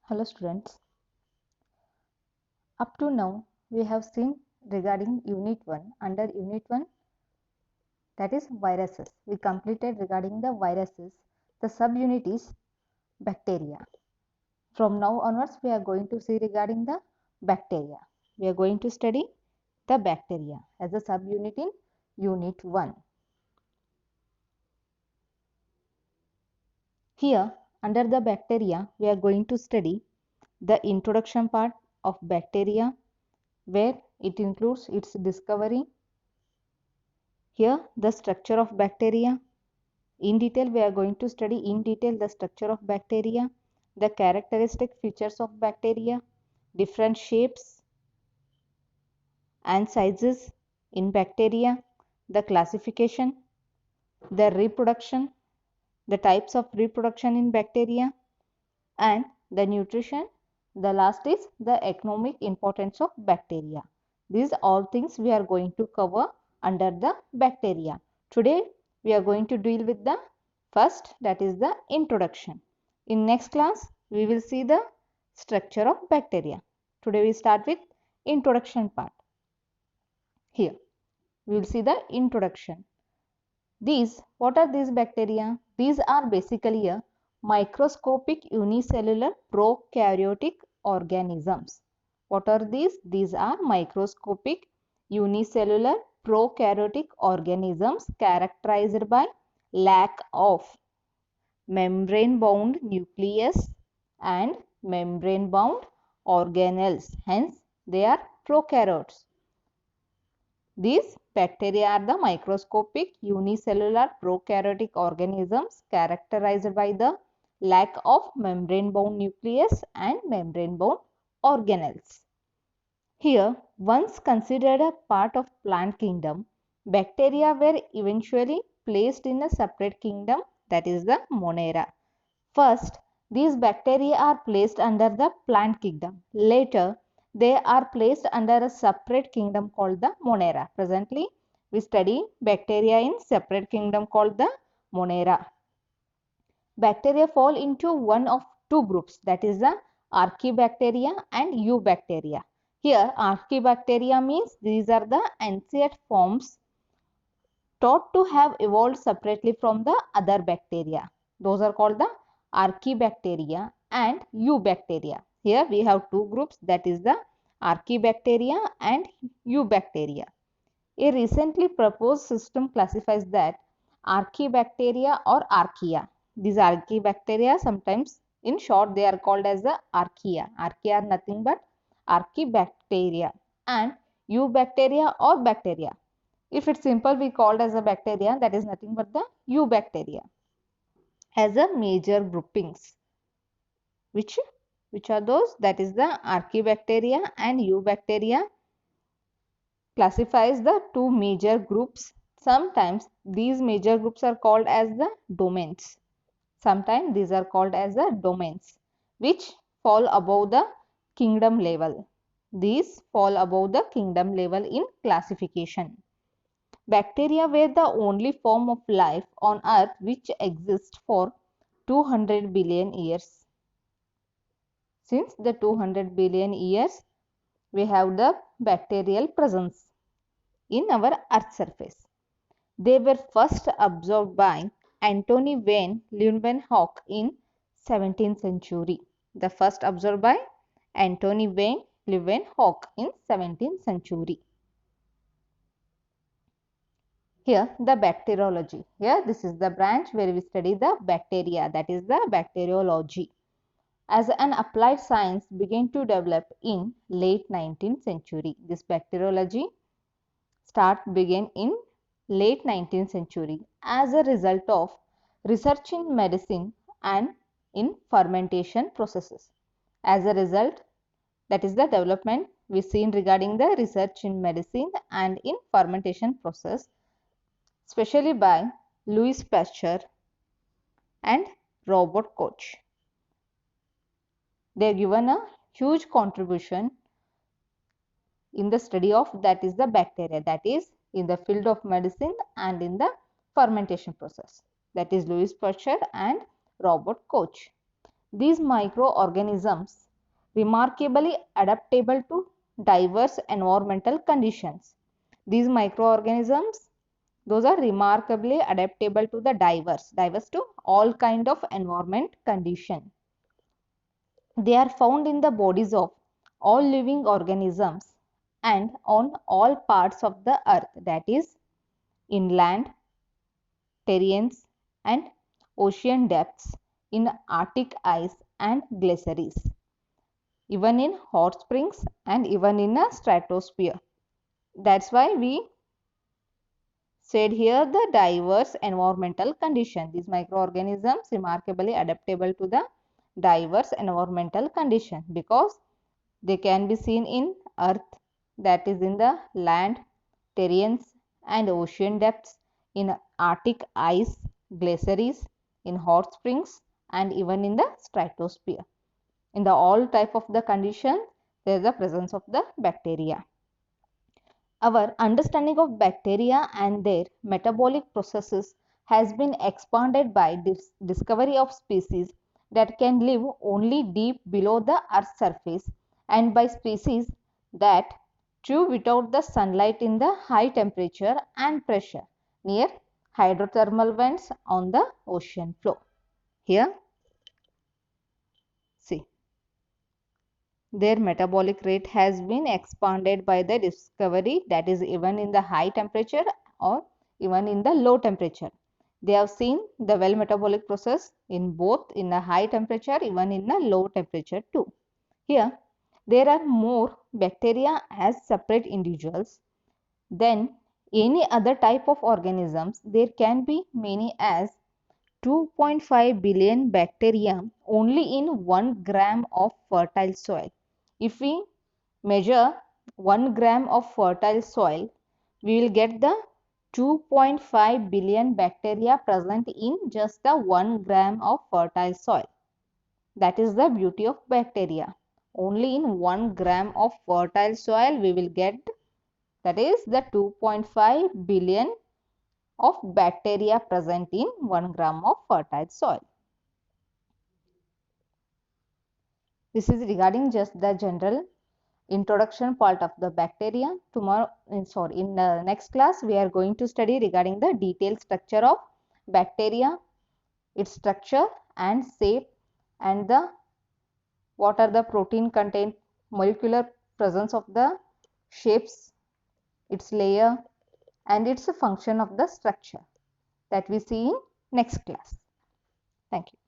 Hello students. Up to now we have seen regarding unit 1. Under unit 1, that is viruses. We completed regarding the viruses. The subunit is bacteria. From now onwards we are going to see regarding the bacteria. We are going to study the bacteria as a subunit in unit 1. Here under the bacteria we are going to study the introduction part of bacteria, where it includes its discovery. Here the structure of bacteria. In detail we are going to study in detail the structure of bacteria, the characteristic features of bacteria, different shapes and sizes in bacteria, the classification, the reproduction, the types of reproduction in bacteria, and the nutrition. The last is the economic importance of bacteria. These all things we are going to cover under the bacteria. Today we are going to deal with the first, that is the introduction. In next class we will see the structure of bacteria. Today we start with introduction part. Here we will see the introduction. What are these bacteria? These are basically a microscopic unicellular prokaryotic organisms. What are these? These are microscopic unicellular prokaryotic organisms characterized by lack of membrane bound nucleus and membrane bound organelles. Hence, they are prokaryotes. These bacteria are the microscopic unicellular prokaryotic organisms characterized by the lack of membrane-bound nucleus and membrane-bound organelles. Here, once considered a part of plant kingdom, bacteria were eventually placed in a separate kingdom, that is the Monera. First, these bacteria are placed under the plant kingdom. Later, they are placed under a separate kingdom called the Monera. Presently, we study bacteria in separate kingdom called the Monera. Bacteria fall into one of two groups, that is the Archaebacteria and Eubacteria. Here, Archaebacteria means these are the ancient forms thought to have evolved separately from the other bacteria. Those are called the Archaebacteria and Eubacteria. Here we have two groups, that is the Archaebacteria and Eubacteria. A recently proposed system classifies that Archaebacteria or Archaea. These Archaebacteria, sometimes in short they are called as the Archaea. Archaea are nothing but Archaebacteria, and Eubacteria or bacteria. If it's simple, we called as a bacteria, that is nothing but the Eubacteria as a major groupings. Which are those? That is the Archaebacteria and Eubacteria classifies the two major groups. Sometimes these major groups are called as the domains. Sometimes these are called as the domains, which fall above the kingdom level. These fall above the kingdom level in classification. Bacteria were the only form of life on earth which exists for 200 billion years. Since the 200 billion years, we have the bacterial presence in our earth surface. They were first observed by Antony van Leeuwenhoek in 17th century. The first observed by Antony van Leeuwenhoek in 17th century. Here the bacteriology. Here this is the branch where we study the bacteria, that is the bacteriology. As an applied science began to develop in late 19th century. This bacteriology began in late 19th century as a result of research in medicine and in fermentation processes. As a result, that is the development we seen regarding the research in medicine and in fermentation process, especially by Louis Pasteur and Robert Koch. They have given a huge contribution in the study of, that is the bacteria, that is in the field of medicine and in the fermentation process. That is Louis Pasteur and Robert Koch. These microorganisms remarkably adaptable to diverse environmental conditions. These microorganisms, those are remarkably adaptable to the diverse to all kind of environment condition. They are found in the bodies of all living organisms and on all parts of the earth, that is inland, terrains and ocean depths, in Arctic ice and glaciers, even in hot springs and even in a stratosphere. That's why we said here the diverse environmental condition. These microorganisms remarkably adaptable to the diverse environmental condition because they can be seen in earth, that is in the land, terrains and ocean depths, in Arctic ice, glaciers, in hot springs and even in the stratosphere. In the all type of the condition, there is the presence of the bacteria. Our understanding of bacteria and their metabolic processes has been expanded by discovery of species that can live only deep below the Earth's surface and by species that thrive without the sunlight in the high temperature and pressure near hydrothermal vents on the ocean floor. Here, see, their metabolic rate has been expanded by the discovery, that is even in the high temperature or even in the low temperature. They have seen the well metabolic process in both in a high temperature, even in a low temperature too. Here, there are more bacteria as separate individuals than any other type of organisms. There can be many as 2.5 billion bacteria only in 1 gram of fertile soil. If we measure 1 gram of fertile soil, we will get the 2.5 billion bacteria present in just the 1 gram of fertile soil. That is the beauty of bacteria. Only in 1 gram of fertile soil we will get, that is the 2.5 billion of bacteria present in 1 gram of fertile soil. This is regarding just the general introduction part of the bacteria. Tomorrow, in the next class, we are going to study regarding the detailed structure of bacteria, its structure and shape, and the what are the protein content, molecular presence of the shapes, its layer, and its function of the structure that we see in next class. Thank you.